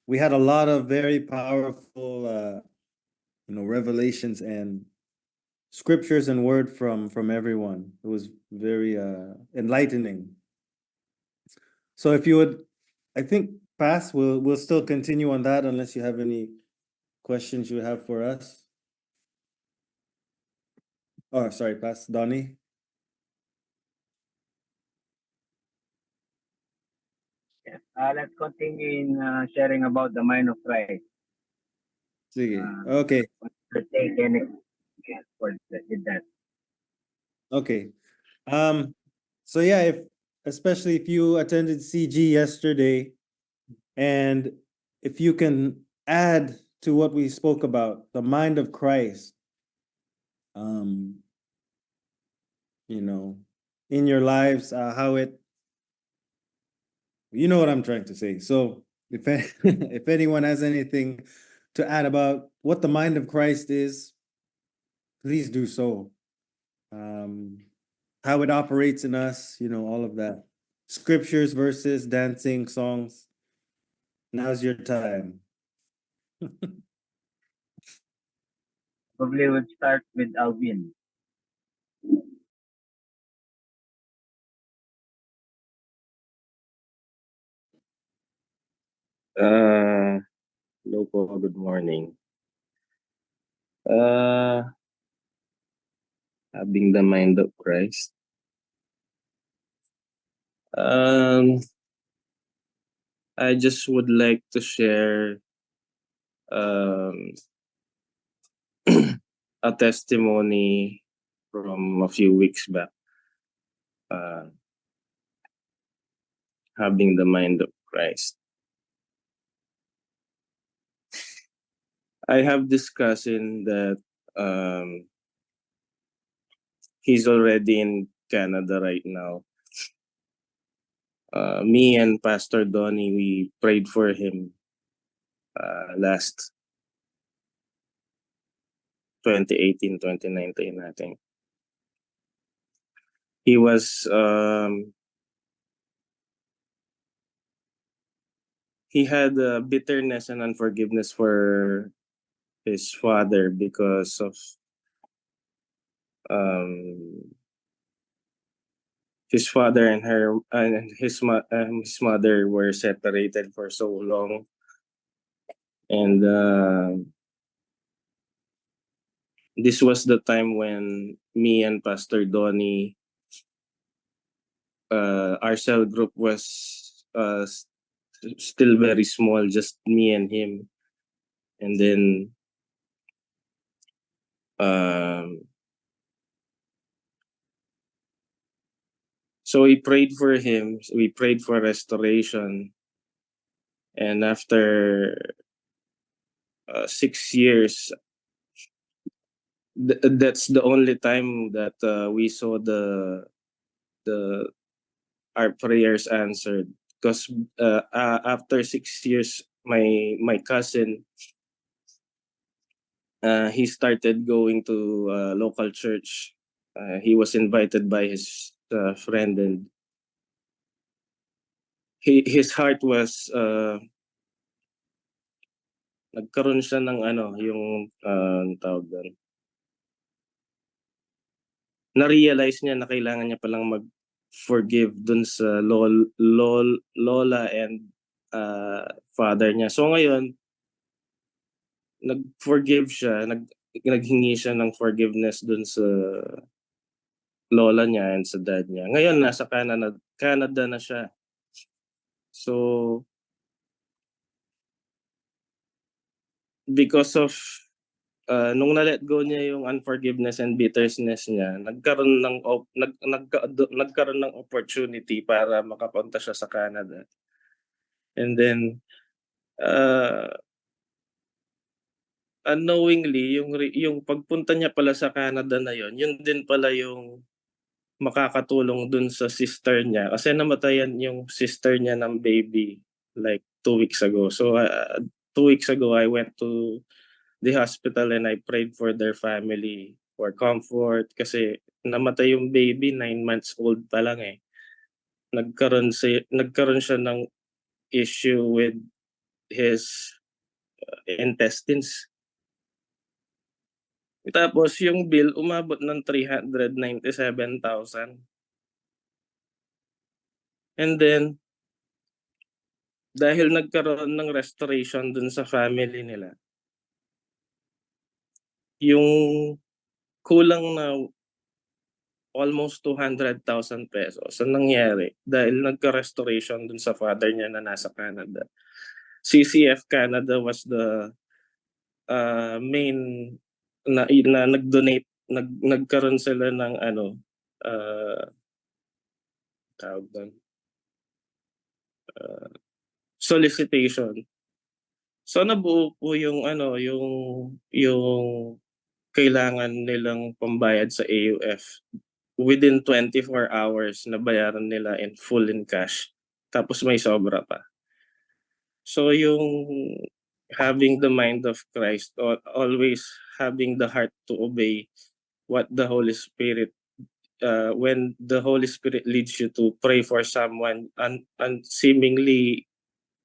we had a lot of very powerful, revelations and scriptures and word from everyone. It was very enlightening. So if you would, I think, pass. We'll still continue on that unless you have any questions you have for us. Oh, sorry, pass, Donnie. Yes. Let's continue in sharing about the mind of Christ. Sige. Okay. Let's take any for that. Okay. So yeah, especially if you attended CG yesterday, and if you can add to what we spoke about, the mind of Christ, um, in your lives, how it, you know what I'm trying to say. So if if anyone has anything to add about what the mind of Christ is, please do so. How it operates in us, all of that. Scriptures, verses, dancing, songs. Now's your time. Probably would start with Alvin. Hello po, good morning. Having the mind of Christ. I just would like to share a testimony from a few weeks back. Having the mind of Christ. I have this cousin that he's already in Canada right now. Me and Pastor Donnie, we prayed for him last 2018, 2019, I think. He was he had bitterness and unforgiveness for his father because of his father and his mother were separated for so long, and this was the time when me and Pastor Donnie, our cell group was still very small, just me and him, and then so we prayed for him. We prayed for restoration, and after 6 years, that's the only time that we saw our prayers answered. Because after 6 years, my cousin, he started going to local church. He was invited by his friend, and his heart was nagkaroon siya ng yung tawag doon. Na-realize niya na kailangan niya palang mag-forgive dun sa lola and father niya. So ngayon, nag-forgive siya, naghingi siya ng forgiveness dun sa lola niya and sa dad niya. Ngayon, nasa Canada na siya. So, because of nung na-let go niya yung unforgiveness and bitterness niya, nagkaroon ng opportunity para makapunta siya sa Canada. And then unknowingly, yung pagpunta niya pala sa Canada na yun din pala yung makakatulong dun sa sister niya, kasi namatayan yung sister niya ng baby like 2 weeks ago. So 2 weeks ago, I went to the hospital and I prayed for their family for comfort kasi namatay yung baby, 9 months old pa lang eh. Nagkaroon siya ng issue with his intestines. Tapos yung bill umabot ng 397,000. And then, dahil nagkaroon ng restoration dun sa family nila, yung kulang na almost 200,000 pesos ang nangyari dahil nagka-restoration dun sa father niya na nasa Canada. CCF Canada was the main na nag-donate, nagkaroon sila ng tawag doon, solicitation. So nabuo po yung yung kailangan nilang pambayad sa AUF. Within 24 hours nabayaran nila in full in cash. Tapos may sobra pa. So yung having the mind of Christ, or always having the heart to obey what the Holy Spirit, when the Holy Spirit leads you to pray for someone and seemingly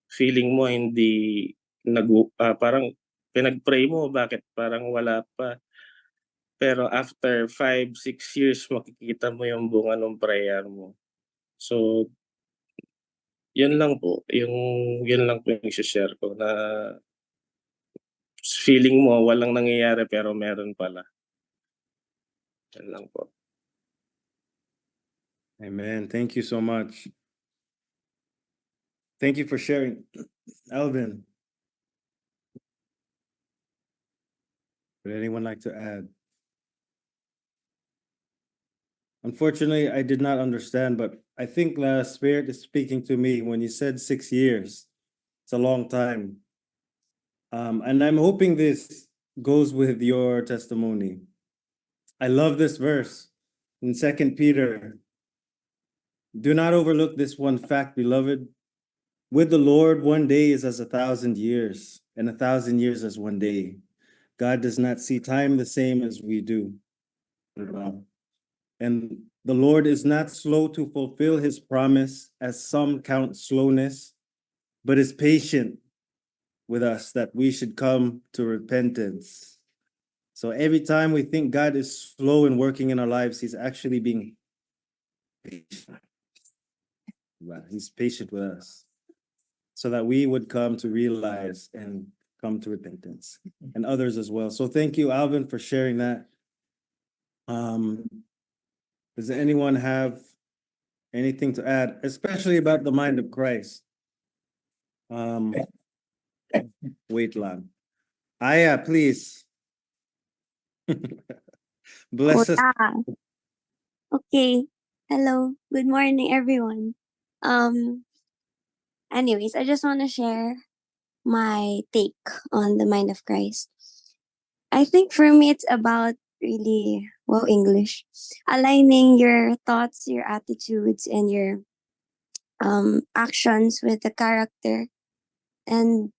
feeling mo hindi parang pinag-pray mo, bakit parang wala pa. Pero after 5-6 years, makikita mo yung bunga ng prayer mo. So, yun lang po yung i-share ko, na feeling mo walang nangyayari pero meron pala. Yan lang po. Amen. Thank you so much. Thank you for sharing. Alvin, would anyone like to add? Unfortunately, I did not understand, but I think the Spirit is speaking to me when you said 6 years. It's a long time. And I'm hoping this goes with your testimony. I love this verse in 2 Peter. Do not overlook this one fact, beloved. With the Lord, one day is as 1,000 years, and 1,000 years as one day. God does not see time the same as we do. And the Lord is not slow to fulfill his promise, as some count slowness, but is patient with us, that we should come to repentance. So every time we think God is slow in working in our lives, he's actually being patient. He's patient with us, so that we would come to realize and come to repentance, and others as well. So thank you, Alvin, for sharing that. Does anyone have anything to add, especially about the mind of Christ? Wait lang. Aya, please. Bless us. Okay. Hello. Good morning, everyone. Anyways, I just want to share my take on the mind of Christ. I think for me, it's about really, well, English, aligning your thoughts, your attitudes, and your actions with the character and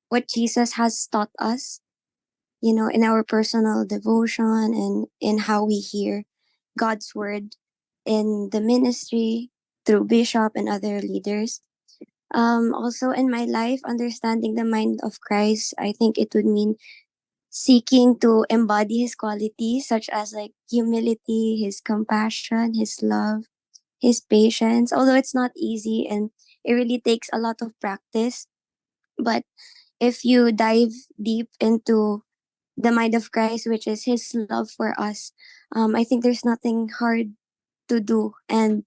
what Jesus has taught us, in our personal devotion and in how we hear God's word in the ministry through bishop and other leaders. Also in my life, understanding the mind of Christ, I think it would mean seeking to embody his qualities, such as like humility, his compassion, his love, his patience. Although it's not easy and it really takes a lot of practice, but if you dive deep into the mind of Christ, which is his love for us, I think there's nothing hard to do. And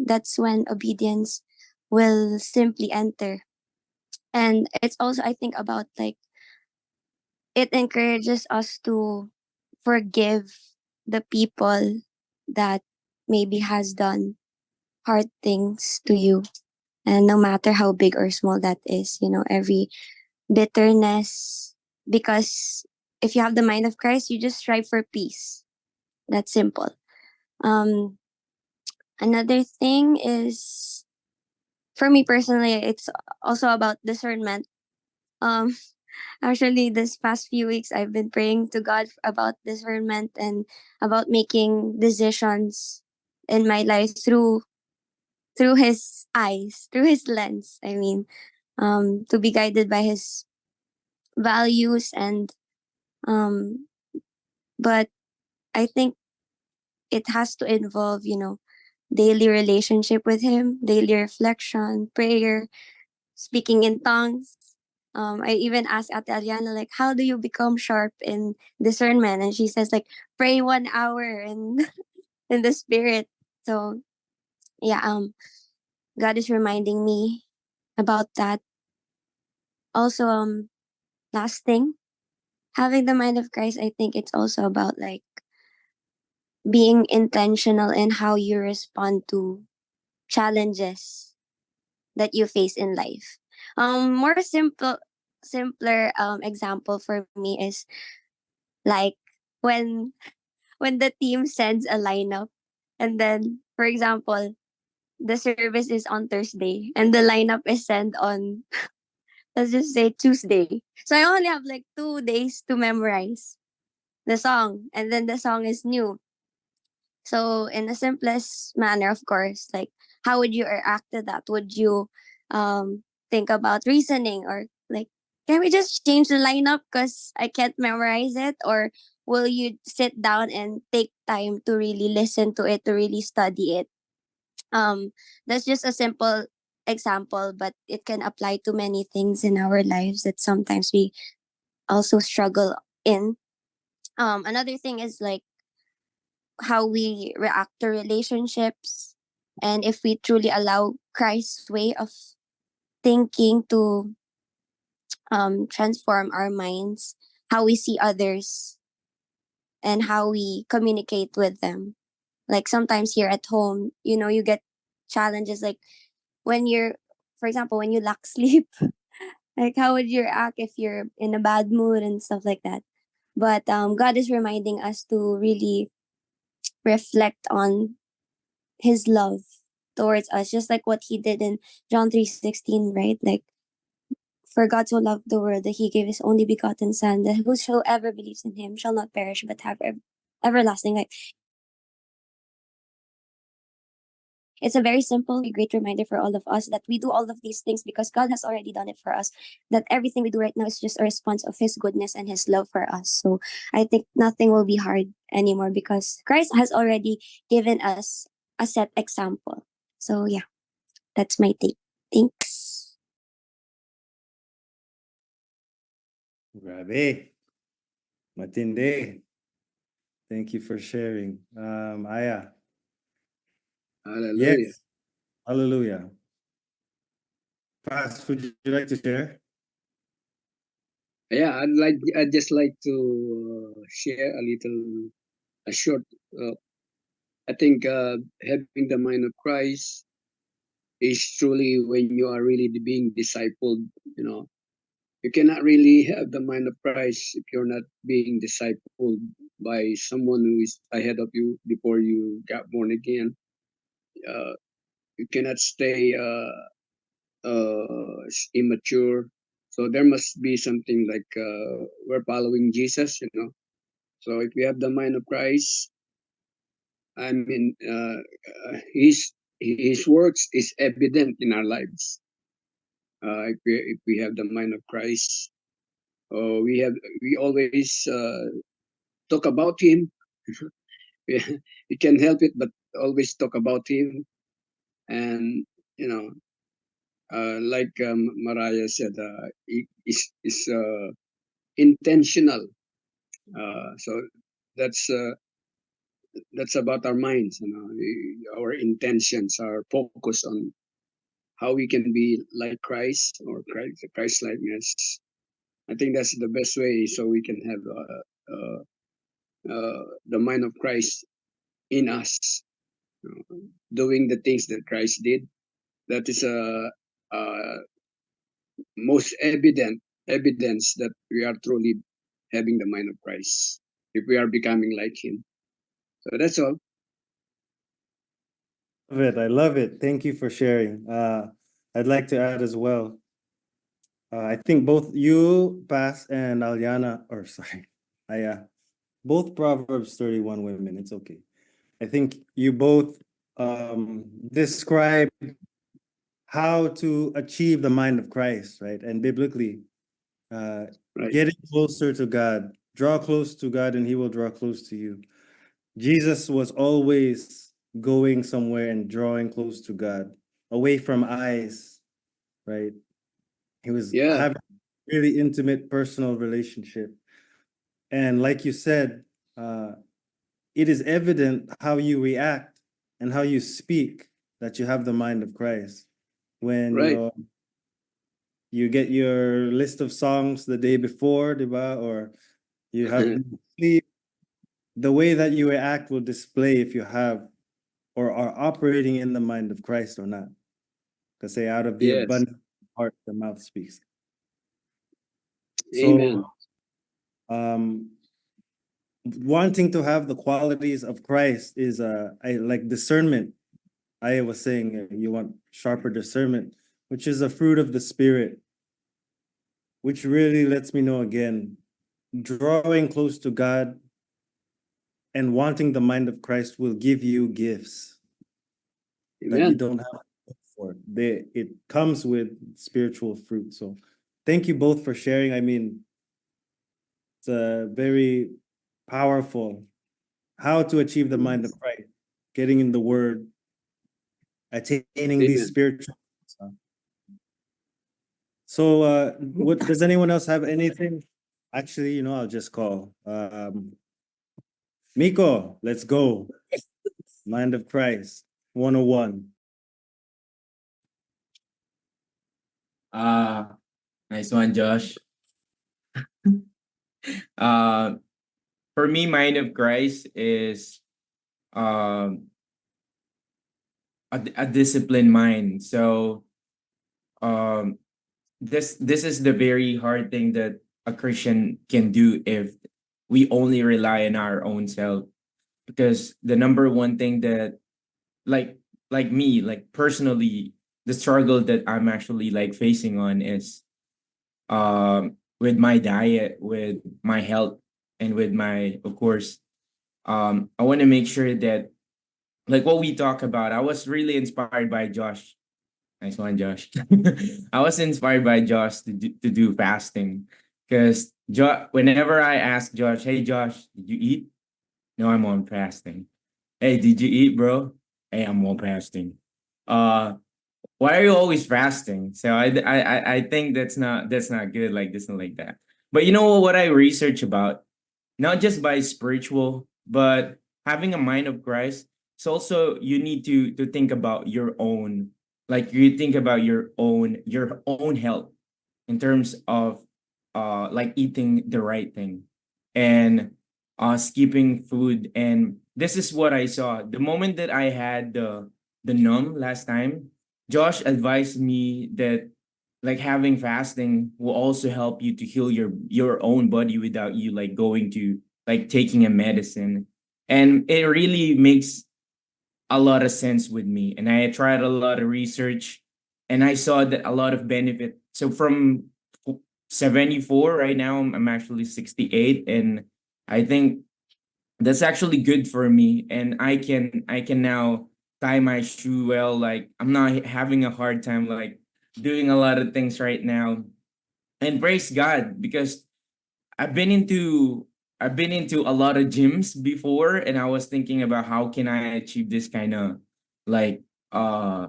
that's when obedience will simply enter. And it's also, I think, about like, it encourages us to forgive the people that maybe has done hard things to you. And no matter how big or small that is, every bitterness, because if you have the mind of Christ, you just strive for peace. That's simple. Another thing is, for me personally, it's also about discernment. Um, Actually, this past few weeks, I've been praying to God about discernment and about making decisions in my life through his eyes, through his lens. I mean, to be guided by his values, and um but I think it has to involve, daily relationship with him, daily reflection, prayer, speaking in tongues. I even asked Ate Aliana, like, how do you become sharp in discernment? And she says, like, pray 1 hour in in the spirit. So yeah, God is reminding me about that. Also, last thing, having the mind of Christ, I think it's also about like being intentional in how you respond to challenges that you face in life. More simpler example for me is like when the team sends a lineup, and then for example the service is on Thursday and the lineup is sent on, let's just say, Tuesday. So I only have like 2 days to memorize the song, and then the song is new. So in the simplest manner, of course, like how would you react to that? Would you think about reasoning, or like, can we just change the lineup because I can't memorize it? Or will you sit down and take time to really listen to it, to really study it? That's just a simple example, but it can apply to many things in our lives that sometimes we also struggle in. Another thing is like how we react to relationships, and if we truly allow Christ's way of thinking to transform our minds, how we see others, and how we communicate with them. Like sometimes here at home, you get challenges, like when you're, for example, when you lack sleep, like how would you react if you're in a bad mood and stuff like that? But God is reminding us to really reflect on his love towards us, just like what he did in John 3:16, right? Like, for God so loved the world that he gave his only begotten son, that whosoever believes in him shall not perish but have everlasting life. It's a very simple, great reminder for all of us that we do all of these things because God has already done it for us. That everything we do right now is just a response of his goodness and his love for us. So I think nothing will be hard anymore because Christ has already given us a set example. So yeah, that's my take. Thanks. Grabe. Matindi. Thank you for sharing. Aya. Hallelujah. Yes. Hallelujah. Pas, would you like to share? Yeah, I'd just like to share a short. Uh, I think having the mind of Christ is truly when you are really being discipled. You know, you cannot really have the mind of Christ if you're not being discipled by someone who is ahead of you before you got born again. Uh, you cannot stay immature. So there must be something like we're following Jesus, you know. So if we have the mind of Christ, I mean, his works is evident in our lives. If we have the mind of Christ, we always talk about him. We can help it, but always talk about him, and you know, like Mariah said, is intentional. So that's uh, that's about our minds, you know, our intentions are focused on how we can be like Christ or Christ likeness. I think that's the best way, so we can have the mind of Christ in us, you know, doing the things that Christ did. That is a most evident evidence that we are truly having the mind of Christ if we are becoming like Him. So that's all. Love it. I love it. Thank you for sharing. I'd like to add as well. I think both you, Pas, and Aliana, or sorry, Aya, both Proverbs 31 women. It's okay. I think you both describe how to achieve the mind of Christ, right? And biblically, Right. getting closer to God, draw close to God, and He will draw close to you. Jesus was always going somewhere and drawing close to God, away from eyes, right? He was Yeah. having a really intimate personal relationship. And like you said, it is evident how you react and how you speak that you have the mind of Christ. When Right. you get your list of songs the day before, diba? Or you have sleep, the way that you react will display if you have or are operating in the mind of Christ or not. Because say out of the Yes. abundant heart, the mouth speaks. Amen. So wanting to have the qualities of Christ is like discernment. I was saying you want sharper discernment, which is a fruit of the Spirit, which really lets me know again, drawing close to God and wanting the mind of Christ will give you gifts that you Amen. don't have to look for. It comes with spiritual fruit. So thank you both for sharing. I mean, it's a very powerful how to achieve the mind of Christ, getting in the word, attaining these Amen. spiritual. So what does anyone else have anything? Actually, I'll just call. Miko, let's go. Mind of Christ 101. Nice one, Josh. Uh, for me, mind of Christ is um a disciplined mind. So um this is the very hard thing that a Christian can do if we only rely on our own self. Because the number one thing that like like me, like personally, the struggle that I'm actually like facing on is with my diet, with my health, and with my, of course, I want to make sure that like what we talk about. I was really inspired by Josh. Nice one, Josh. I was inspired by Josh to do fasting because whenever I ask Josh, hey Josh, did you eat? No, I'm on fasting. Hey, did you eat, bro? Hey, I'm on fasting. Uh, why are you always fasting? So I think that's not good. Like this and like that. But you know what I research about, not just by spiritual, but having a mind of Christ. It's also you need to think about your own, like you think about your own health in terms of like eating the right thing and skipping food. And this is what I saw the moment that I had the numb last time. Josh advised me that like having fasting will also help you to heal your own body without you like going to like taking a medicine. And it really makes a lot of sense with me. And I tried a lot of research and I saw that a lot of benefit. So from 74 right now, I'm actually 68. And I think that's actually good for me. And I can now tie my shoe well. Like I'm not having a hard time like doing a lot of things right now. And praise God because I've been into I've been into a lot of gyms before, and I was thinking about how can I achieve this kind of like uh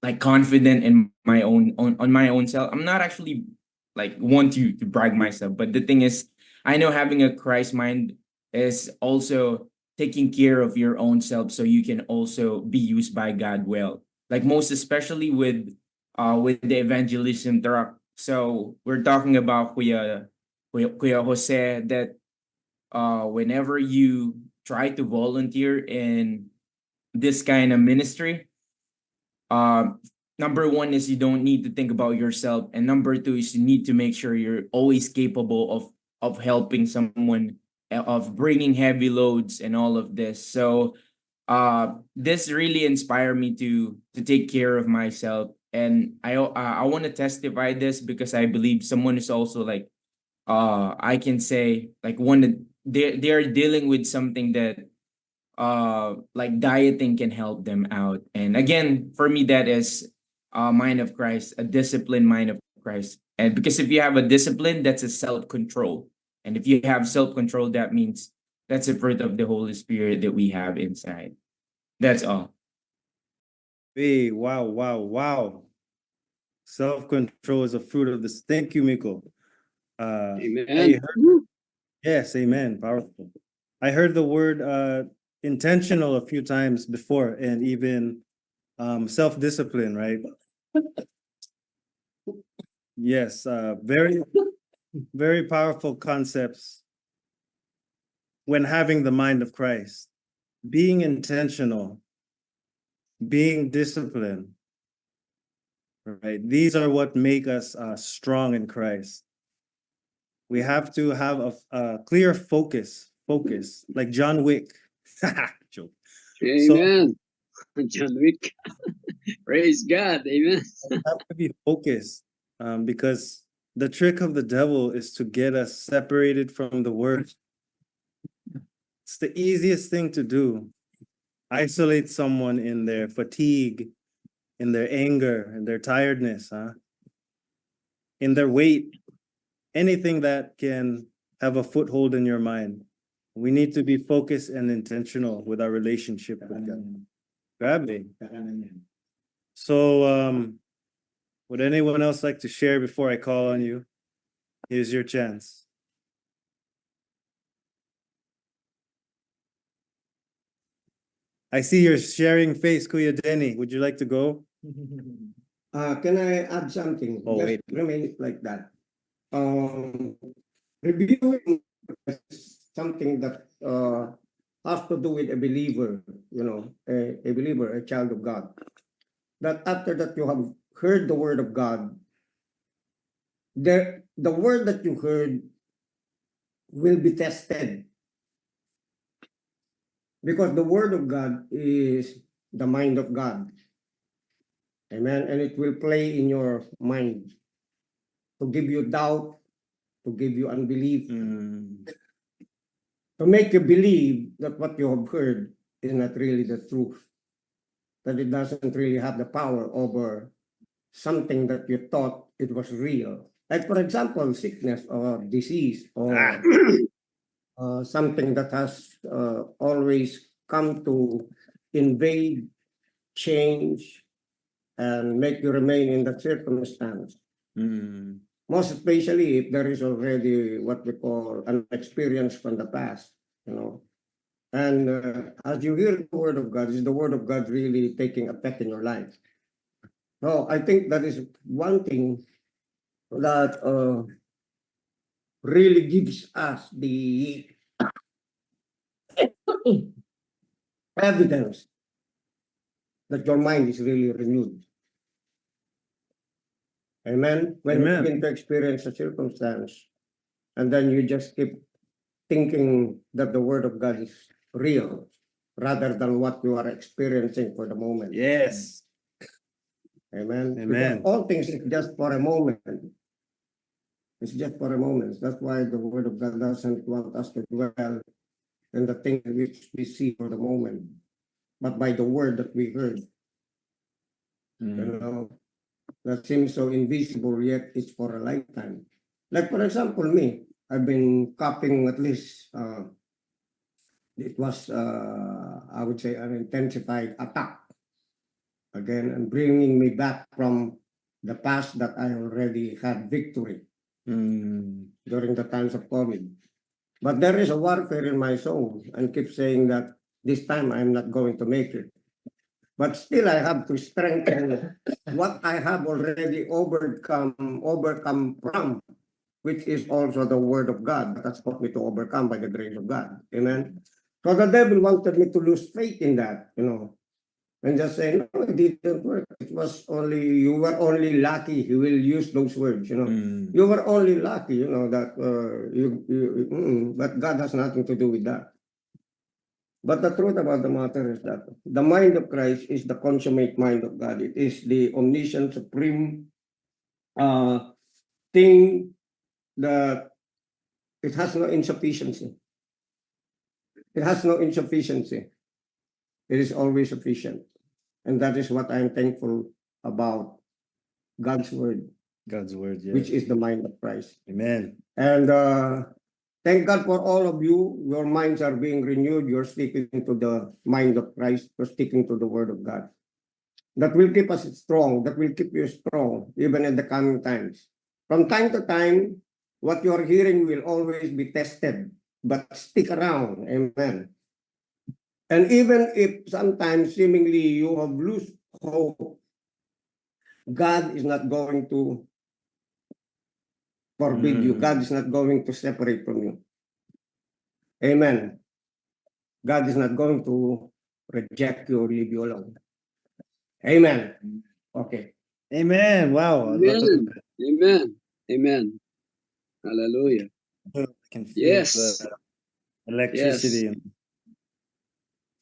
like confident in my own on my own self. I'm not actually like want to brag myself, but the thing is, I know having a Christ mind is also taking care of your own self, so you can also be used by God well. Like most especially with the evangelism track. So we're talking about Kuya Jose that whenever you try to volunteer in this kind of ministry, uh, number one is you don't need to think about yourself, and number two is you need to make sure you're always capable of helping someone, of bringing heavy loads and all of this. So this really inspired me to take care of myself, and I want to testify this because I believe someone is also like I can say like one that they are dealing with something that like dieting can help them out. And again, for me that is mind of Christ, a disciplined mind of Christ. And because if you have a discipline, that's a self-control. And if you have self-control, that means that's a fruit of the Holy Spirit that we have inside. That's all. Hey, wow, wow, wow. Self-control is a fruit of this. Thank you, Miko. I Amen. heard, Woo. yes, amen. Powerful. I heard the word intentional a few times before, and even self-discipline, right? Yes, very, very powerful concepts when having the mind of Christ. Being intentional, being disciplined, right? These are what make us strong in Christ. We have to have a clear focus, like John Wick. Joke. So Amen. John Wick. Praise God. Amen. we have to be focused because the trick of the devil is to get us separated from the word. It's the easiest thing to do. Isolate someone in their fatigue, in their anger, in their tiredness, in their weight, anything that can have a foothold in your mind. We need to be focused and intentional with our relationship with God. Grabe. So, would anyone else like to share before I call on you? Here's your chance. I see your sharing face, Kuya Denny. Would you like to go? Can I add something? Oh, Just wait. remain it like that. Reviewing is something that has to do with a believer, a believer, a child of God. That after that you have heard the word of God, the word that you heard will be tested. Because the word of God is the mind of God. Amen. And it will play in your mind to give you doubt, to give you unbelief, to make you believe that what you have heard is not really the truth, that it doesn't really have the power over something that you thought it was real. Like, for example, sickness or disease or something that has always come to invade, change, and make you remain in that circumstance. Most especially if there is already what we call an experience from the past, And as you hear the word of God, is the word of God really taking effect in your life? So I think that is one thing that really gives us the evidence that your mind is really renewed. Amen. When you Amen. begin to experience a circumstance, and then you just keep thinking that the word of God is real rather than what you are experiencing for the moment. Yes. Amen. Amen. Because all things is just for a moment. It's just for a moment. That's why the word of God doesn't want us to dwell in the things which we see for the moment, but by the word that we heard. That seems so invisible, yet it's for a lifetime. Like, for example, me, I've been copying at least, it was, I would say, an intensified attack again, and bringing me back from the past that I already had victory during the times of COVID. But there is a warfare in my soul and keep saying that this time I'm not going to make it. But still I have to strengthen what I have already overcome from, which is also the word of God that has taught me to overcome by the grace of God. Amen. So the devil wanted me to lose faith in that, and just say, no, it didn't work. It was only, you were only lucky. He will use those words, You were only lucky, that but God has nothing to do with that. But the truth about the matter is that the mind of Christ is the consummate mind of God. It is the omniscient, supreme thing that it has no insufficiency. It has no insufficiency. It is always sufficient. And that is what I'm thankful about God's word, God's word, yeah. which is the mind of Christ. Amen. And thank God for all of you. Your minds are being renewed. You're sticking to the mind of Christ. You're sticking to the word of God. That will keep us strong. That will keep you strong, even in the coming times. From time to time, what you are hearing will always be tested, but stick around. Amen. And even if sometimes seemingly you have lost hope, God is not going to forbid you. God is not going to separate from you. Amen. God is not going to reject you or leave you alone. Amen. Okay. Amen. Wow. a lot of- Amen. Amen. Amen. Hallelujah. I can feel Yes. the electricity.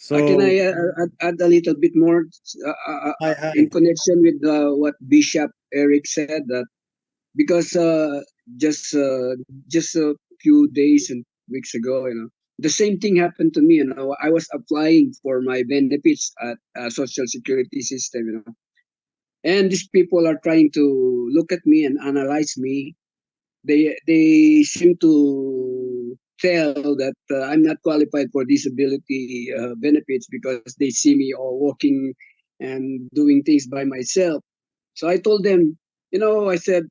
Can I So add a little bit more hi. in connection with what Bishop Eric said? That because just a few days and weeks ago, the same thing happened to me. I was applying for my benefits at Social Security system. And these people are trying to look at me and analyze me. They seem to tell that I'm not qualified for disability benefits because they see me all walking and doing things by myself. So I told them, I said,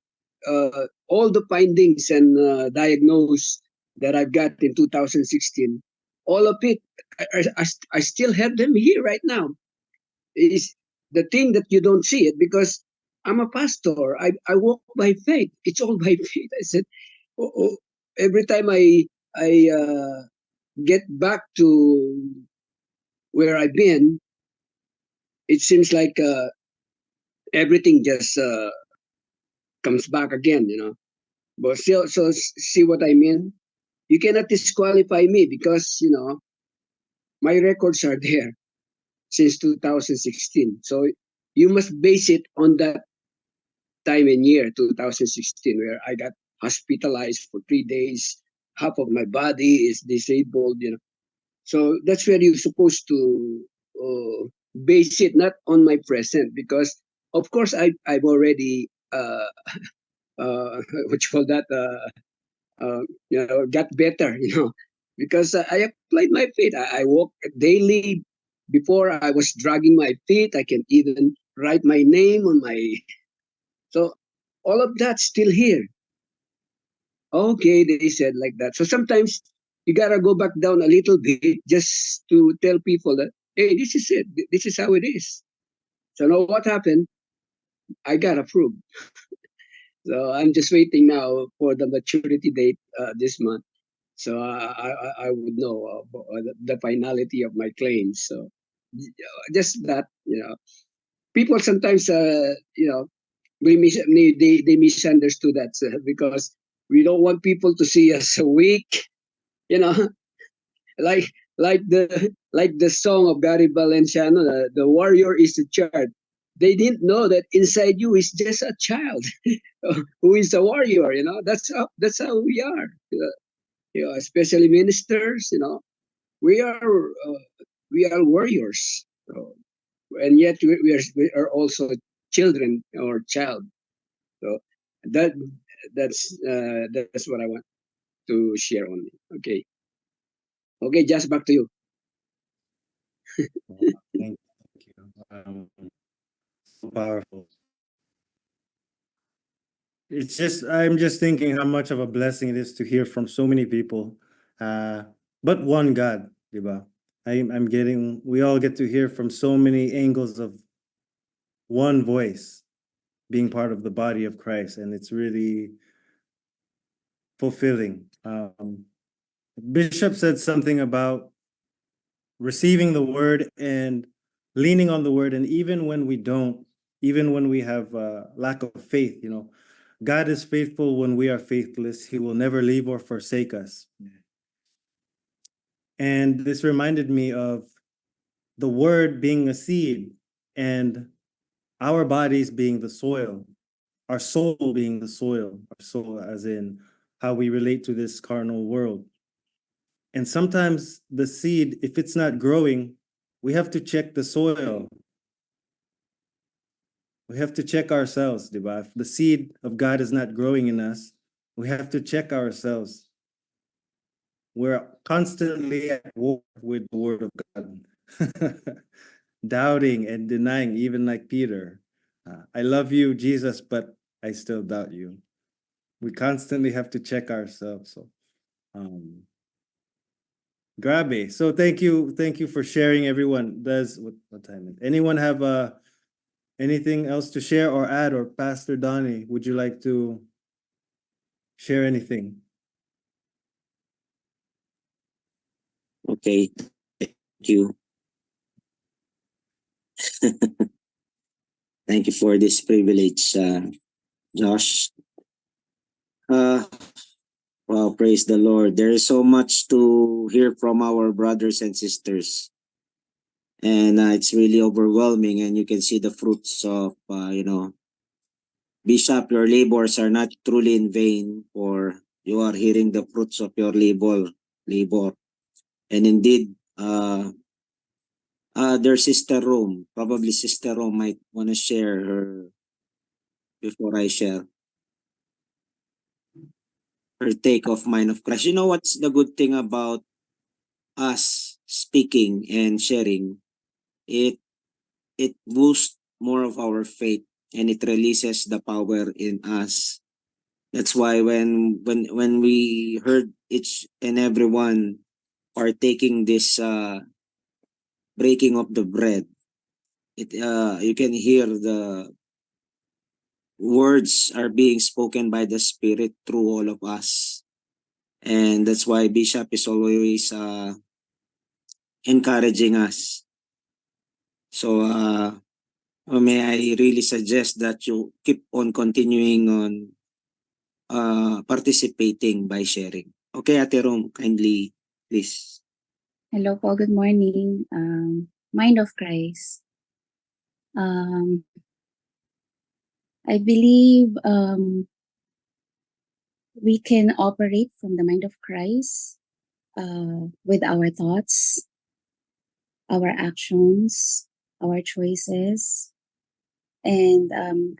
all the findings and diagnose that I've got in 2016, all of it, I still have them here right now. Is the thing that you don't see it because I'm a pastor. I walk by faith. It's all by faith. I said, every time I get back to where I've been, it seems like everything just comes back again. But still, so see what I mean? You cannot disqualify me because my records are there since 2016. So you must base it on that time and year, 2016, where I got hospitalized for 3 days. Half of my body is disabled. So that's where you're supposed to base it, not on my present, because of course I've already what you call that got better, because I applied my faith. I walk daily. Before I was dragging my feet. I can even write my name on my. So all of that's still here. Okay, they said like that. So sometimes you gotta go back down a little bit just to tell people that, hey, this is it. This is how it is. So now what happened? I got approved. So I'm just waiting now for the maturity date this month. So I would know the finality of my claims. So just that. People sometimes they misunderstood that because we don't want people to see us weak, you know, like like the song of Gary Valenciano, the warrior is the child. They didn't know that inside you is just a child who is a warrior. That's how we are. Especially ministers. We are we are warriors, and yet we are also children or child. So that that's what I want to share on it. Okay, just back to you. Thank you. So powerful. I'm just thinking how much of a blessing it is to hear from so many people, but one God, diba? We all get to hear from so many angles of one voice being part of the body of Christ, and it's really fulfilling. Bishop said something about receiving the word and leaning on the word, and even when we don't, even when we have lack of faith, God is faithful when we are faithless. He will never leave or forsake us. And this reminded me of the word being a seed and our bodies being the soil, our soul being the soil, our soul as in how we relate to this carnal world. And sometimes the seed, if it's not growing, we have to check the soil. we have to check ourselves, diba? If the seed of God is not growing in us, we have to check ourselves. We're constantly at war with the word of God, doubting and denying, even like Peter. I love you, Jesus, but I still doubt you. We constantly have to check ourselves. So, grabe. So thank you for sharing, everyone. Does what time is it? Anyone have anything else to share or add? Or Pastor Donnie, would you like to share anything? Okay, thank you. Thank you for this privilege, Josh. Uh, well, praise the Lord. There is so much to hear from our brothers and sisters. And it's really overwhelming, and you can see the fruits of, Bishop, your labors are not truly in vain, for you are hearing the fruits of your labor. And indeed, their Sister Rome, probably Sister Rome might want to share her before I share her take of Mind of Christ. You know what's the good thing about us speaking and sharing? It boosts more of our faith, and it releases the power in us. That's why when we heard each and everyone partaking this breaking of the bread, it you can hear the words are being spoken by the Spirit through all of us. And that's why Bishop is always encouraging us. So may I really suggest that you keep on continuing on participating by sharing. Okay, Ate Rom, kindly, please. Hello po, good morning. Mind of Christ. I believe we can operate from the mind of Christ with our thoughts, our actions, our choices, and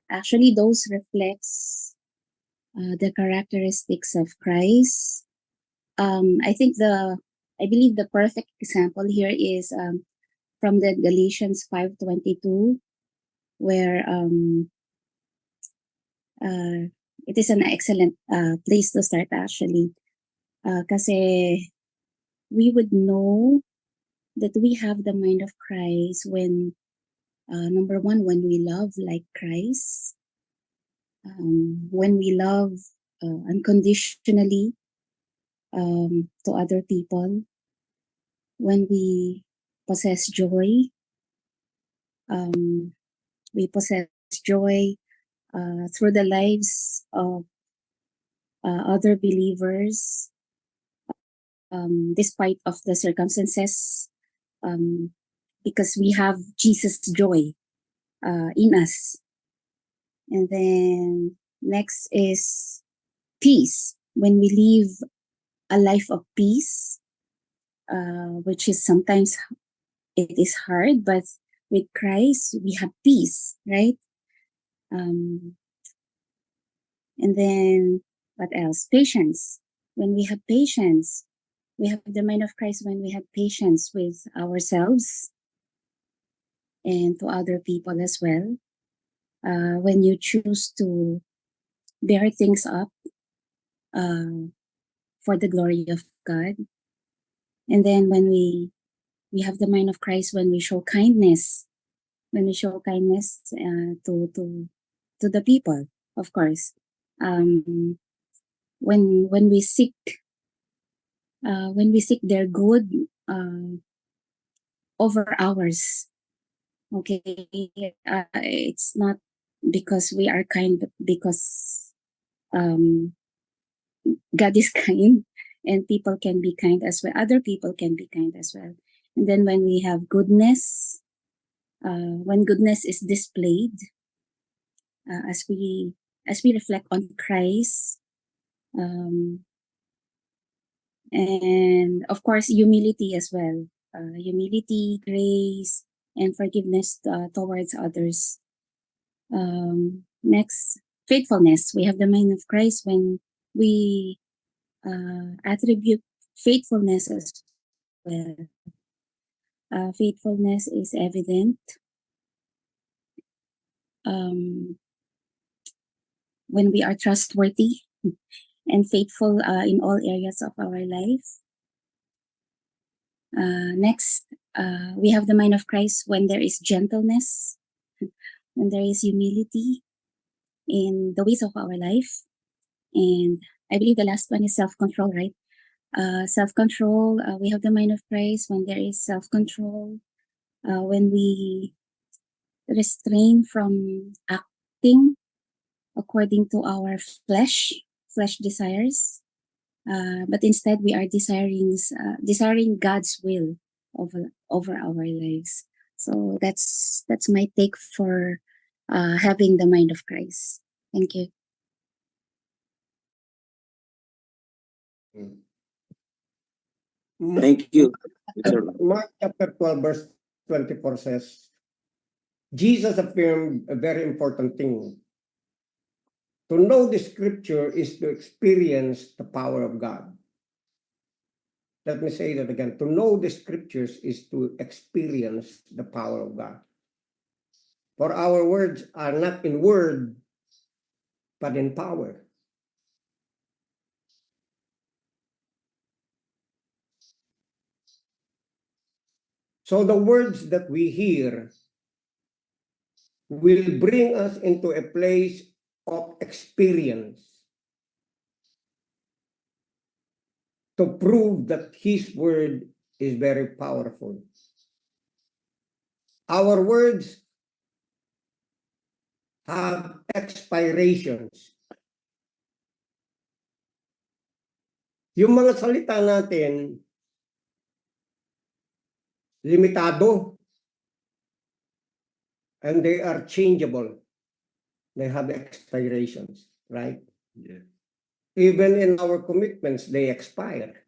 actually those reflects the characteristics of Christ. I believe the perfect example here is from the Galatians 5:22, where it is an excellent place to start actually. Kasi we would know that we have the mind of Christ when, number one, when we love like Christ, when we love unconditionally to other people, when we possess joy, through the lives of other believers, despite of the circumstances, because we have Jesus' joy in us. And then next is peace. When we live a life of peace, which is sometimes it is hard, but with Christ we have peace, right? And then what else? Patience. When we have patience, we have the mind of Christ when we have patience with ourselves and to other people as well. When you choose to bear things up for the glory of God. And then when we have the mind of Christ when we show kindness, to the people, of course. When we seek their good over ours. Okay, it's not because we are kind, but because God is kind, and people can be kind as well. Other people can be kind as well. And then when we have goodness, when goodness is displayed, as we reflect on Christ, and of course humility as well. Humility, grace, and forgiveness towards others. Next, faithfulness. We have the mind of Christ when we attribute faithfulness as well. Faithfulness is evident when we are trustworthy and faithful in all areas of our life. Next, we have the mind of Christ when there is gentleness, when there is humility in the ways of our life. And I believe the last one is self-control, right? Self-control, we have the mind of Christ when there is self-control, when we restrain from acting according to our flesh desires, but instead we are desiring God's will over our lives. So that's my take for having the mind of Christ. Thank you. Thank you. Yes, sir. Mark chapter 12, verse 24 says, Jesus affirmed a very important thing. To know the scripture is to experience the power of God. Let me say that again. To know the scriptures is to experience the power of God. For our words are not in word, but in power. So the words that we hear will bring us into a place of experience to prove that His word is very powerful. Our words have expirations. Yung mga salita natin, limitado. And they are changeable. They have expirations, right? Yeah. Even in our commitments, they expire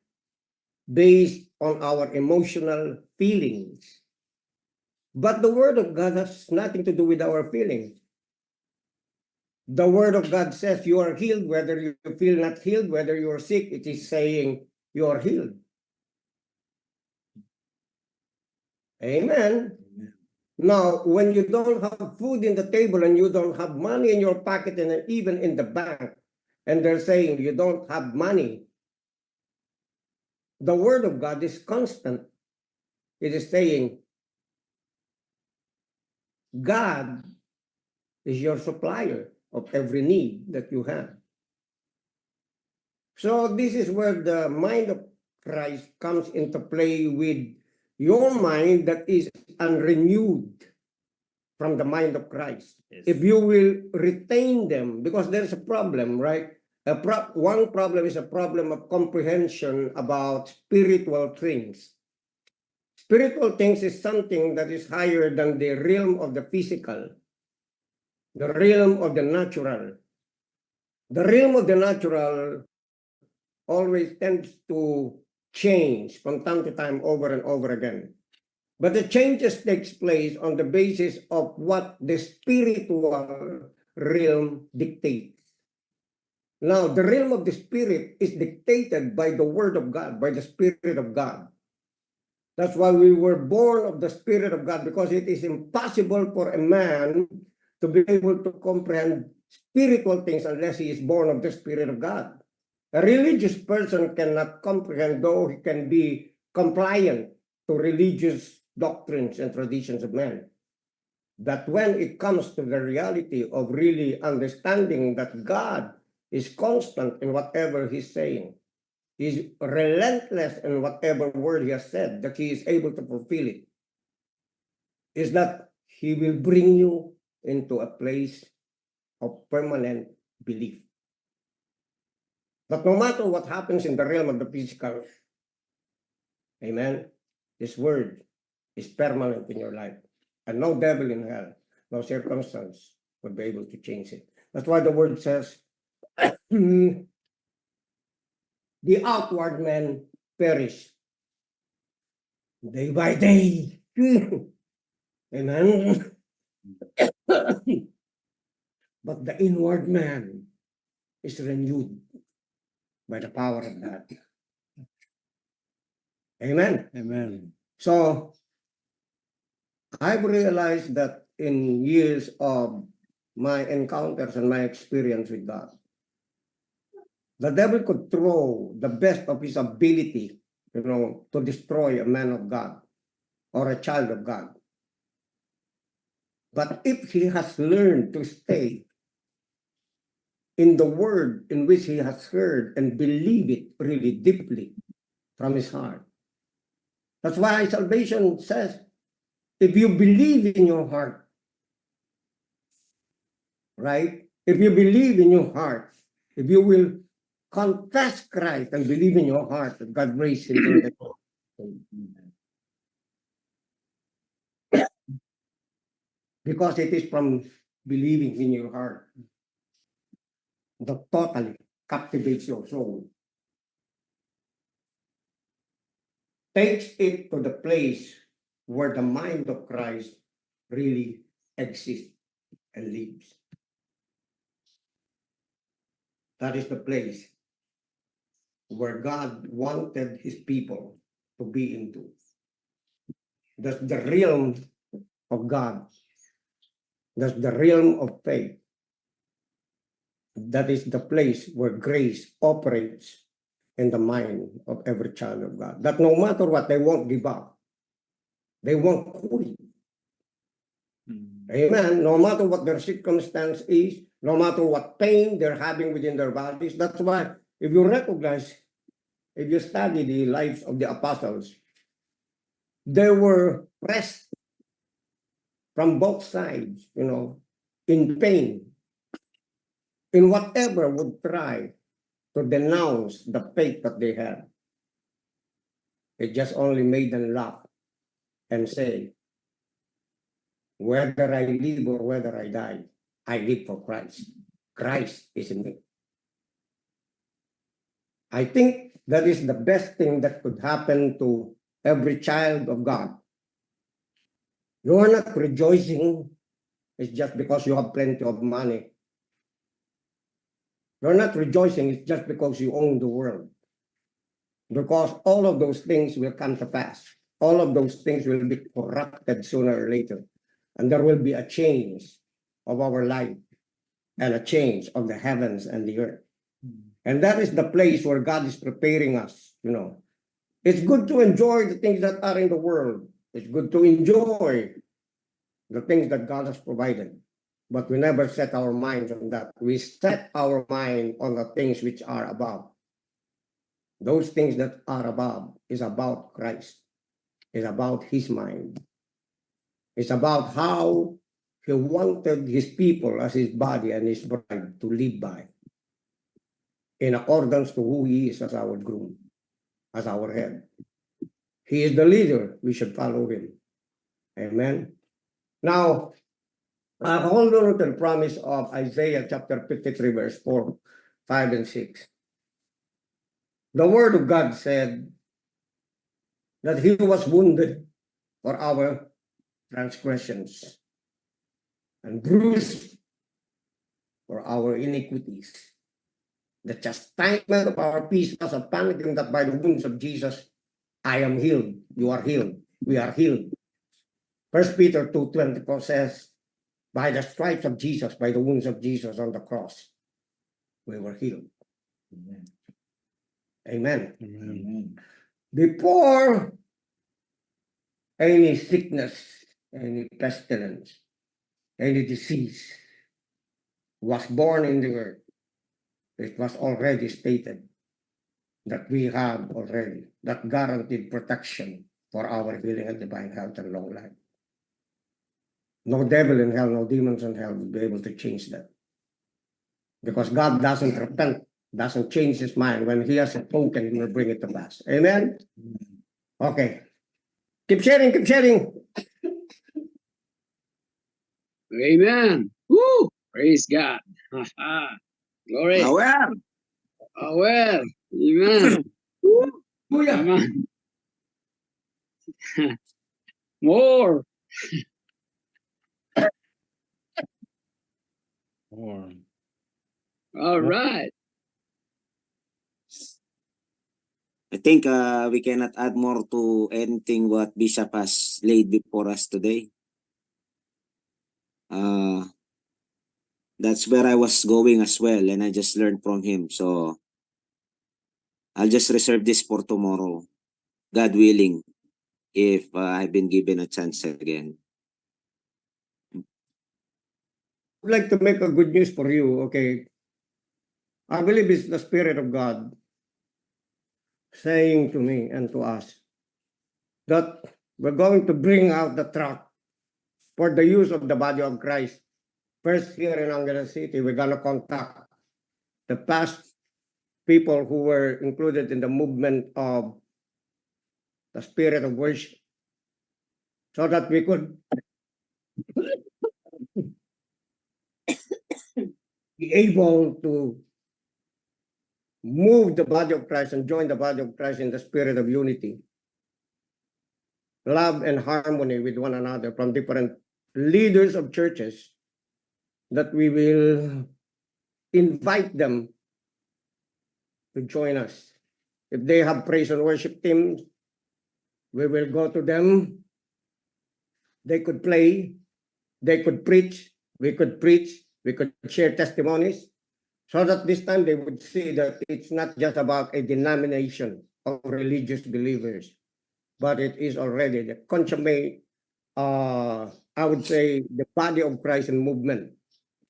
based on our emotional feelings. But the Word of God has nothing to do with our feelings. The Word of God says you are healed, whether you feel not healed, whether you are sick, it is saying you are healed. Amen. Now, when you don't have food in the table and you don't have money in your pocket and even in the bank, and they're saying you don't have money, the Word of God is constant. It is saying, God is your supplier of every need that you have. So this is where the mind of Christ comes into play with your mind that is unrenewed from the mind of Christ. Yes. If you will retain them, because there's a problem, right? One problem is a problem of comprehension about spiritual things. Spiritual things is something that is higher than the realm of the physical, the realm of the natural. The realm of the natural always tends to change from time to time over and over again. But the changes takes place on the basis of what the spiritual realm dictates. Now, the realm of the spirit is dictated by the Word of God, by the Spirit of God. That's why we were born of the Spirit of God, because it is impossible for a man to be able to comprehend spiritual things unless he is born of the Spirit of God. A religious person cannot comprehend, though he can be compliant to religious doctrines and traditions of men. That when it comes to the reality of really understanding that God is constant in whatever He's saying, He's relentless in whatever word He has said, that He is able to fulfill it, is that He will bring you into a place of permanent belief. But no matter what happens in the realm of the physical, amen, this word is permanent in your life. And no devil in hell, no circumstance will be able to change it. That's why the word says, the outward man perish day by day. Amen. but the inward man is renewed by the power of God. Amen. Amen. So I've realized that in years of my encounters and my experience with God, the devil could throw the best of his ability, to destroy a man of God or a child of God. But if he has learned to stay in the word in which he has heard and believe it really deeply from his heart. That's why salvation says, if you believe in your heart, right? If you believe in your heart, if you will confess Christ and believe in your heart that God raised him from the dead. Because it is from believing in your heart that totally captivates your soul. Takes it to the place where the mind of Christ really exists and lives. That is the place where God wanted his people to be into. That's the realm of God. That's the realm of faith. That is the place where grace operates in the mind of every child of God. That no matter what, they won't give up. They won't quit. Amen. No matter what their circumstance is, no matter what pain they're having within their bodies. That's why if you recognize, if you study the lives of the apostles, they were pressed from both sides, in pain, in whatever would try to denounce the faith that they had. It just only made them laugh and say, whether I live or whether I die, I live for Christ. Christ is in me. I think that is the best thing that could happen to every child of God. You are not rejoicing, it's just because you have plenty of money. You're not rejoicing, it's just because you own the world. Because all of those things will come to pass. All of those things will be corrupted sooner or later. And there will be a change of our life and a change of the heavens and the earth. And that is the place where God is preparing us, It's good to enjoy the things that are in the world. It's good to enjoy the things that God has provided. But we never set our minds on that. We set our mind on the things which are above. Those things that are above is about Christ. It's about his mind. It's about how he wanted his people as his body and his bride to live by, in accordance to who he is as our groom, as our head. He is the leader. We should follow him. Amen. Now, I hold on to the promise of Isaiah chapter 53, verse 4, 5, and 6. The word of God said that he was wounded for our transgressions and bruised for our iniquities. The chastisement of our peace was upon him, that by the wounds of Jesus, I am healed. You are healed. We are healed. 1 Peter 2:24 says, by the stripes of Jesus, by the wounds of Jesus on the cross, we were healed. Amen. Amen. Amen. Before any sickness, any pestilence, any disease was born in the earth, it was already stated that we have already that guaranteed protection for our healing and divine health and long life. No devil in hell, no demons in hell will be able to change that. Because God doesn't repent, doesn't change his mind. When he has spoken, he will bring it to pass. Amen? Okay. Keep sharing, keep sharing. Amen. Woo! Praise God. Glory. Well, Oh, well. Amen. Woo! Booyah. Come on. More. More. All right. I think we cannot add more to anything what Bishop has laid before us today. That's where I was going as well, and I just learned from him. So I'll just reserve this for tomorrow, God willing, if I've been given a chance again. I'd like to make a good news for you, okay? I believe it's the Spirit of God saying to me and to us that we're going to bring out the truck for the use of the body of Christ. First, here in Angeles City, we're going to contact the past people who were included in the movement of the spirit of worship so that we could be able to move the body of Christ and join the body of Christ in the spirit of unity, love and harmony with one another from different leaders of churches, that we will invite them to join us. If they have praise and worship teams, we will go to them. They could play, they could preach, we could share testimonies, so that this time they would see that it's not just about a denomination of religious believers, but it is already the consummate, I would say, the body of Christ and movement.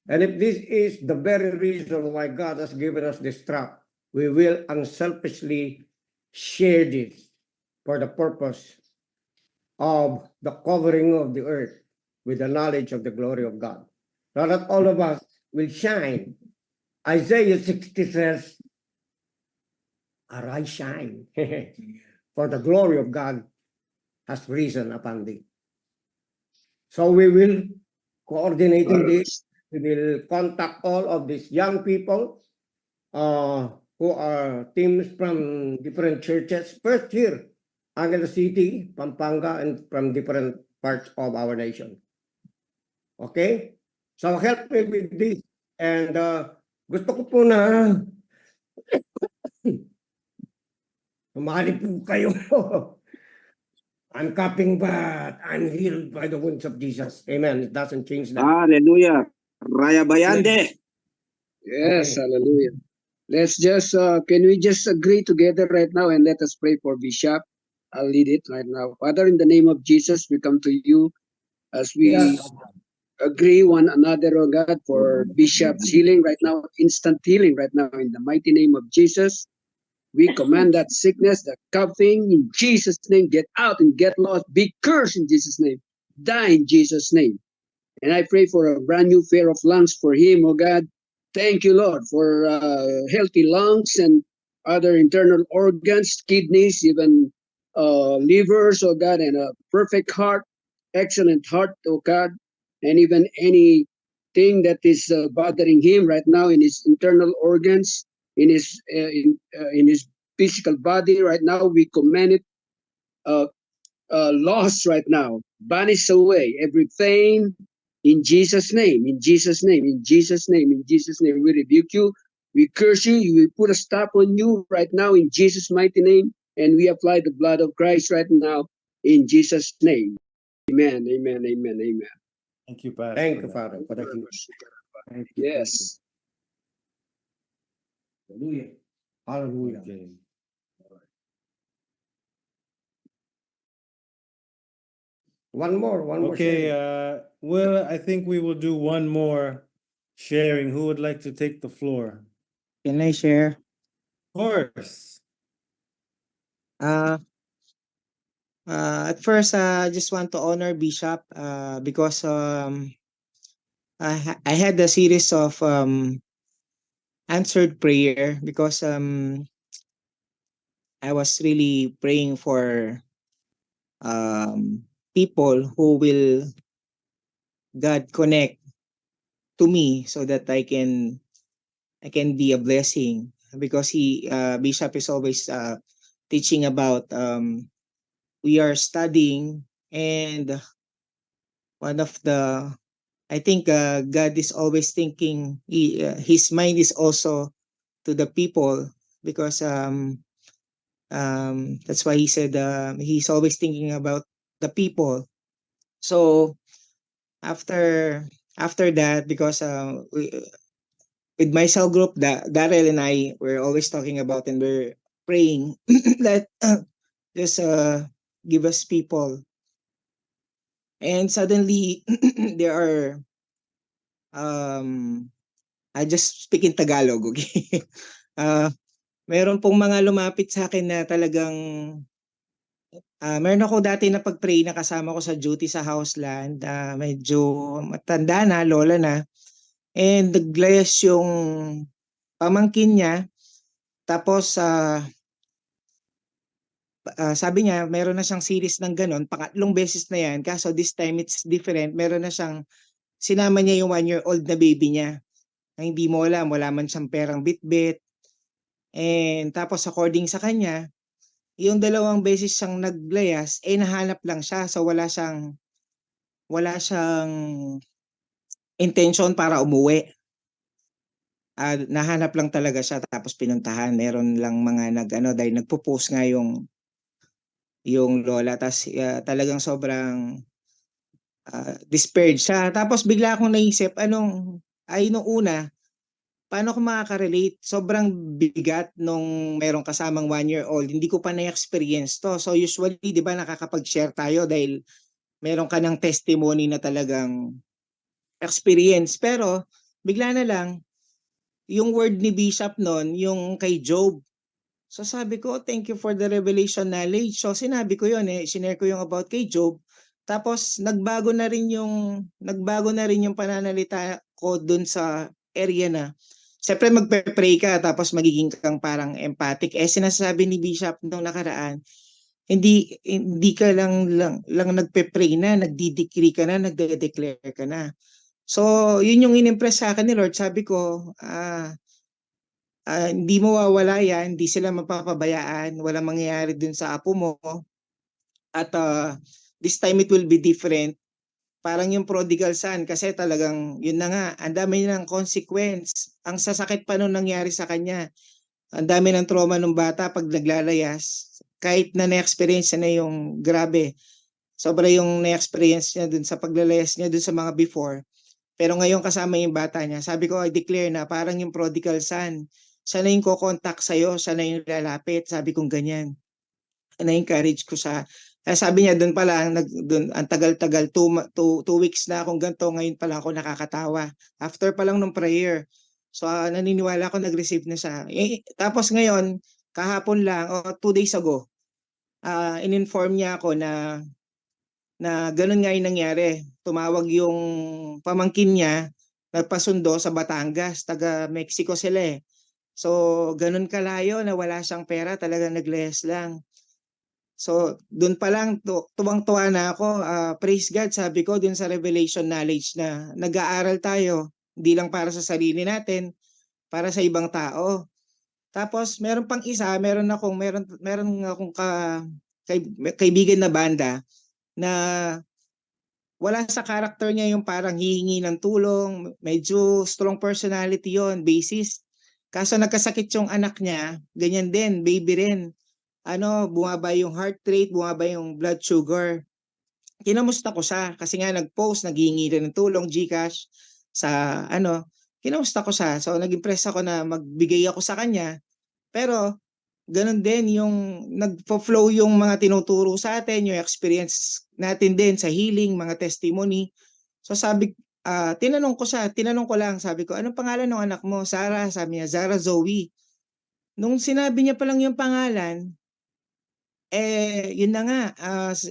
And if this is the very reason why God has given us this truck, we will unselfishly share this for the purpose of the covering of the earth with the knowledge of the glory of God, so that all of us will shine. Isaiah 60 says, arise, shine, for the glory of God has risen upon thee. So we will coordinate this. We will contact all of these young people who are teams from different churches, first here, Angeles City, Pampanga, and from different parts of our nation. Okay? So help me with this. And gusto ko po na sumali po kayo. I'm coughing, but I'm healed by the wounds of Jesus. Amen. It doesn't change that. Hallelujah. Raya Bayande. Yes, Okay. hallelujah. Let's just, can we just agree together right now and let us pray for Bishop? I'll lead it right now. Father, in the name of Jesus, we come to you as we Yes. agree one another, oh God, for Bishop's healing right now, instant healing right now, in the mighty name of Jesus. We command that sickness, that coughing, in Jesus' name, get out and get lost. Be cursed in Jesus' name. Die in Jesus' name. And I pray for a brand new pair of lungs for him, oh God. Thank you, Lord, for healthy lungs and other internal organs, kidneys, even livers, oh God, and a perfect heart, excellent heart, oh God, and even anything that is bothering him right now in his internal organs, in his physical body right now, we command it lost right now. Banish away every pain in Jesus' name, in Jesus' name, in Jesus' name, in Jesus' name. We rebuke you. We curse you. We put a stop on you right now in Jesus' mighty name. And we apply the blood of Christ right now in Jesus' name. Amen, amen, amen, amen. Thank you, Pastor. Thank you, Father, for the healing. Thank you. Yes. Hallelujah. Hallelujah. Okay. One more Okay, sharing. well, I think we will do one more sharing. Who would like to take the floor? Can I share? Of course. Uh, at first, I just want to honor Bishop because I had a series of answered prayer because I was really praying for people who will God connect to me so that I can be a blessing, because Bishop is always teaching about we are studying, and one of the I think God is always thinking, his mind is also to the people, because that's why he said he's always thinking about the people. So after that, because with my cell group, Daryl and I were always talking about, and we're praying that just give us people. And suddenly there are I just speak in Tagalog, okay? Meron pong mga lumapit sa akin na talagang meron ako dati na pag-pray na kasama ko sa duty sa Houseland, medyo matanda na, lola na, and naglayas yung pamangkin niya. Tapos sabi niya meron na siyang series ng ganon, pangatlong beses na yan, kaso this time it's different. Meron na siyang, sinama niya yung 1-year-old na baby niya, na hindi mo alam, wala man siyang perang bitbit. And tapos according sa kanya, yung 2 beses siyang naglayas, nahanap lang siya. So wala siyang intention para umuwi. Nahanap lang talaga siya, tapos pinuntahan. Meron lang mga dahil nagpo-post nga yung lola, tas talagang sobrang despaired siya. Tapos bigla akong naisip, nung una, paano ko makaka-relate? Sobrang bigat nung merong kasamang 1-year-old. Hindi ko pa na-experience to. So usually, di ba, nakakapag-share tayo dahil meron ka ng testimony na talagang experience. Pero bigla na lang, yung word ni Bishop nun, yung kay Job. So sabi ko, thank you for the revelation knowledge. So sinabi ko yun, sinare ko yung about kay Job. Tapos nagbago na rin yung pananalita ko dun sa area na, siyempre magpe-pray ka, tapos magiging kang parang empathic. Sinasabi ni Bishop nung nakaraan, hindi ka lang nagpe-pray na, nagdi-decree ka na, nagde-declare ka na. So yun yung inimpress sa akin ni Lord. Sabi ko, hindi mawawala yan, hindi sila mapapabayaan, walang mangyayari dun sa apo mo. At this time it will be different. Parang yung prodigal son, kasi talagang yun na nga, ang dami ng consequence. Ang sasakit pa nung nangyari sa kanya. Ang dami ng trauma ng bata pag naglalayas. Kahit na na-experience na yung grabe. Sobra yung na-experience niya dun sa paglalayas niya dun sa mga before. Pero ngayon kasama yung bata niya. Sabi ko, I declare na parang yung prodigal son. Siya na yung kukontak sa'yo, siya na yung lalapit. Sabi kong ganyan. Na-encourage ko siya. Sabi niya doon pala, ang tagal-tagal, 2 weeks na akong ganito, ngayon pala ako nakakatawa. After pa lang nung prayer. So naniniwala ako nag-receive na siya. Tapos ngayon, kahapon lang, 2 days ago, in-inform niya ako na ganun nga yung nangyari. Tumawag yung pamangkin niya, nagpasundo sa Batangas, taga Mexico sila . So ganun kalayo na wala siyang pera, talaga naglayas lang. So doon pa lang tuwang-tuwa na ako. Praise God, sabi ko dun sa revelation knowledge na nag-aaral tayo, hindi lang para sa sarili natin, para sa ibang tao. Tapos meron pang isa, meron akong kaibigan na banda na wala sa character niya yung parang hihingi ng tulong, medyo strong personality yon, basis. Kaso nagkasakit yung anak niya, ganyan din, baby rin. Bumaba yung heart rate, bumaba yung blood sugar. Kinamusta ko siya kasi nga nag-post, naghihingi rin ng tulong, GCash sa kinamusta ko siya. So nag-impress ako na magbigay ako sa kanya. Pero ganun din yung nagpo-flow yung mga tinuturo sa atin, yung experience natin din sa healing, mga testimony. So tinanong ko lang, sabi ko, anong pangalan ng anak mo? Sarah, sabi niya, Zara Zoe. Nung sinabi niya pa lang yung pangalan, yun na nga,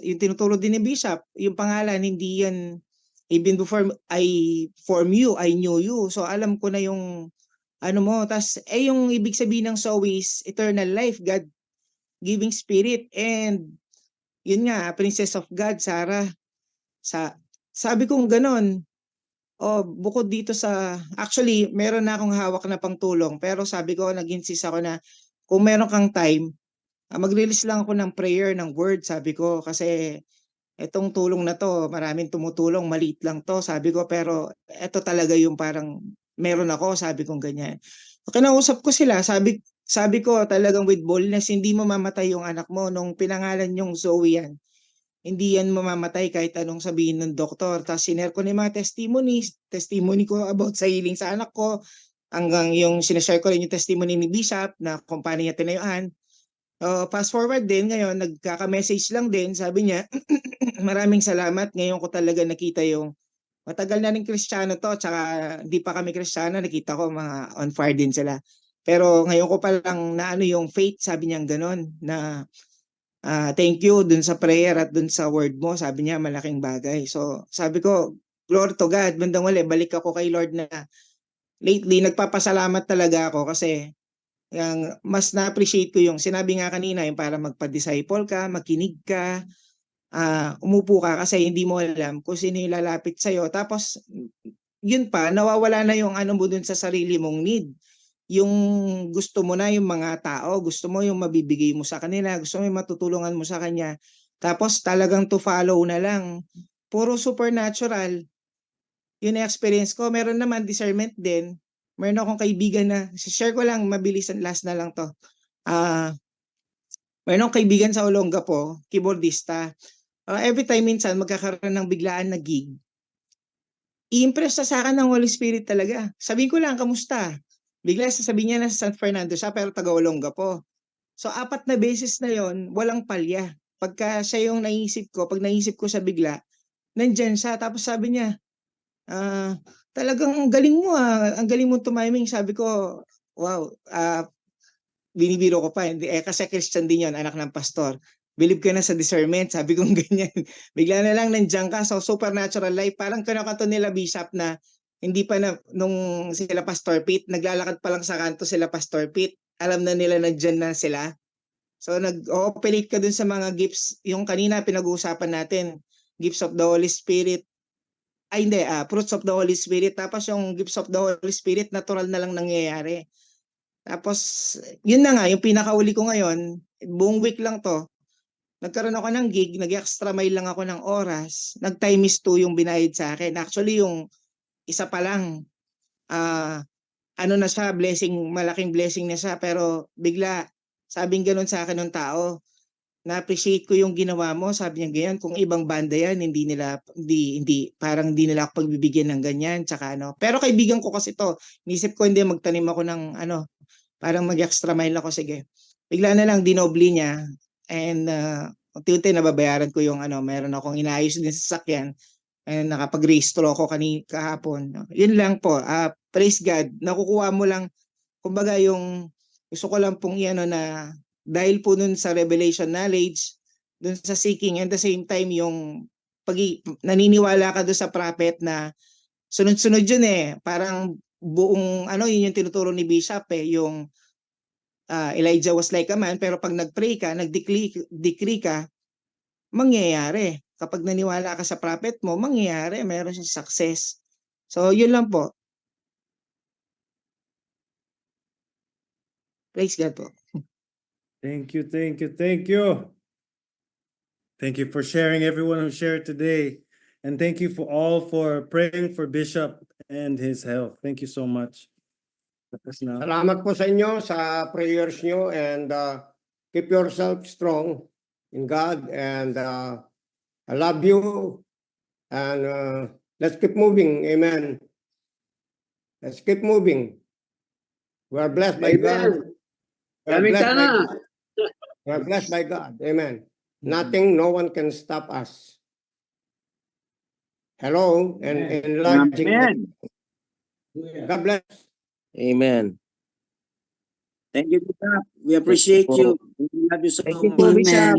yung tinuturo din ni Bishop, yung pangalan, hindi yan, even before I form you, I knew you. So alam ko na yung mo. Tas yung ibig sabihin ng Zoe is eternal life, God giving spirit. And yun nga, Princess of God, Sarah. Sabi kong ganon. Bukod dito actually, meron na akong hawak na pangtulong. Pero sabi ko, nag-insist ako na kung meron kang time, mag-release lang ako ng prayer, ng word, sabi ko. Kasi Itong tulong na to, maraming tumutulong, maliit lang to. Sabi ko, pero ito talaga yung parang meron ako, sabi kong ganyan. Kinausap ko sila, sabi ko talagang with boldness, hindi mo mamatay yung anak mo. Nung pinangalan yung Zoe yan, hindi yan mamamatay kahit anong sabihin ng doktor. Tapos sinare ko na yung mga testimony ko about sa healing sa anak ko, hanggang yung sinashare ko rin yung testimony ni Bishop na kung paano niya tinayuan. Fast forward din, ngayon nagkaka-message lang din, sabi niya, maraming salamat, ngayon ko talaga nakita yung matagal na rin Kristiyano to, tsaka hindi pa kami Kristiyano, nakita ko mga on fire din sila. Pero ngayon ko pa lang na ano yung faith, sabi niya gano'n, na thank you dun sa prayer at dun sa word mo, sabi niya malaking bagay. So sabi ko, glory to God, bandang uli, balik ako kay Lord na lately, nagpapasalamat talaga ako kasi yung mas na-appreciate ko yung sinabi nga kanina, yung para magpa-disciple ka, makinig ka, umupo ka kasi hindi mo alam kung sino yung lalapit sa'yo. Tapos, yun pa, nawawala na yung ano mo dun sa sarili mong need. Yung gusto mo na yung mga tao, gusto mo yung mabibigay mo sa kanila, gusto mo yung matutulungan mo sa kanya. Tapos talagang to follow na lang. Puro supernatural. Yun ang experience ko. Meron naman discernment din. Meron akong kaibigan na, share ko lang, mabilis, last na lang to. Meron akong kaibigan sa Olongapo, keyboardista. Every time minsan magkakaroon ng biglaan na gig, i-impress sa akin ng Holy Spirit talaga. Sabihin ko lang, kamusta? Bigla sasabihin niya na sa San Fernando siya, pero taga Olongapo. So 4 na beses na yon, walang palya. Pagka siya yung naisip ko, pag naisip ko siya bigla, nandyan siya. Tapos sabi niya, talagang ang galing mo ang galing mo tumiming. Sabi ko, wow, binibiro ko pa, hindi, kasi Christian din yon, anak ng pastor. Believe ka na sa discernment, sabi kong ganyan. Bigla na lang nandiyan ka, so supernatural life. Parang kinakanto nila Bishop na hindi pa na, nung sila Pastor Pete, naglalakad pa lang sa kanto sila Pastor Pete, alam na nila nandiyan na sila. So nag-ooperate ka dun sa mga gifts, yung kanina pinag-uusapan natin, gifts of the Holy Spirit, hindi, fruits of the Holy Spirit. Tapos yung gifts of the Holy Spirit, natural na lang nangyayari. Tapos, yun na nga, yung pinakauli ko ngayon, buong week lang to, nagkaroon ako ng gig, nag-extra mile lang ako ng oras, nag-time is 2 yung binayad sa akin. Actually, yung isa pa lang, ano na siya, blessing, malaking blessing na siya, pero bigla, sabing ganun sa akin ng tao, na-appreciate ko yung ginawa mo, sabi niya ganyan, kung ibang banda yan, parang hindi nila ako pagbibigyan ng ganyan, tsaka ano. Pero kaibigan ko kasi to, inisip ko hindi, magtanim ako ng ano, parang mag-extra mile ako, sige. Bigla na lang dinobli niya, and unti-unti nababayaran ko yung ano, meron akong inaayos din sa sasakyan, and nakapag-rehistro ako kahapon. Yun lang po, praise God, nakukuha mo lang, kumbaga yung, gusto ko lang pong ano na, dahil po nun sa revelation knowledge, dun sa seeking, and the same time yung naniniwala ka dun sa prophet na sunod-sunod yun parang buong ano, yun yung tinuturo ni Bishop yung Elijah was like a man, pero pag nag-pray ka, nag-decree ka, mangyayari. Kapag naniwala ka sa prophet mo, mangyayari, mayroon siyang success. So yun lang po. Praise God po. Thank you, thank you, thank you. Thank you for sharing, everyone who shared today. And thank you for praying for Bishop and his health. Thank you so much. Salamat po sa inyo, sa prayers nyo, and keep yourself strong in God, and I love you, and let's keep moving. Amen. Let's keep moving. We are blessed by God. We are blessed by God. We are blessed by God. Amen. Nothing, no one can stop us. Hello, and enlarging. Amen. God bless. Amen. Thank you, Bishop. We appreciate you. We love you so Thank you much. po, Amen. Bishop.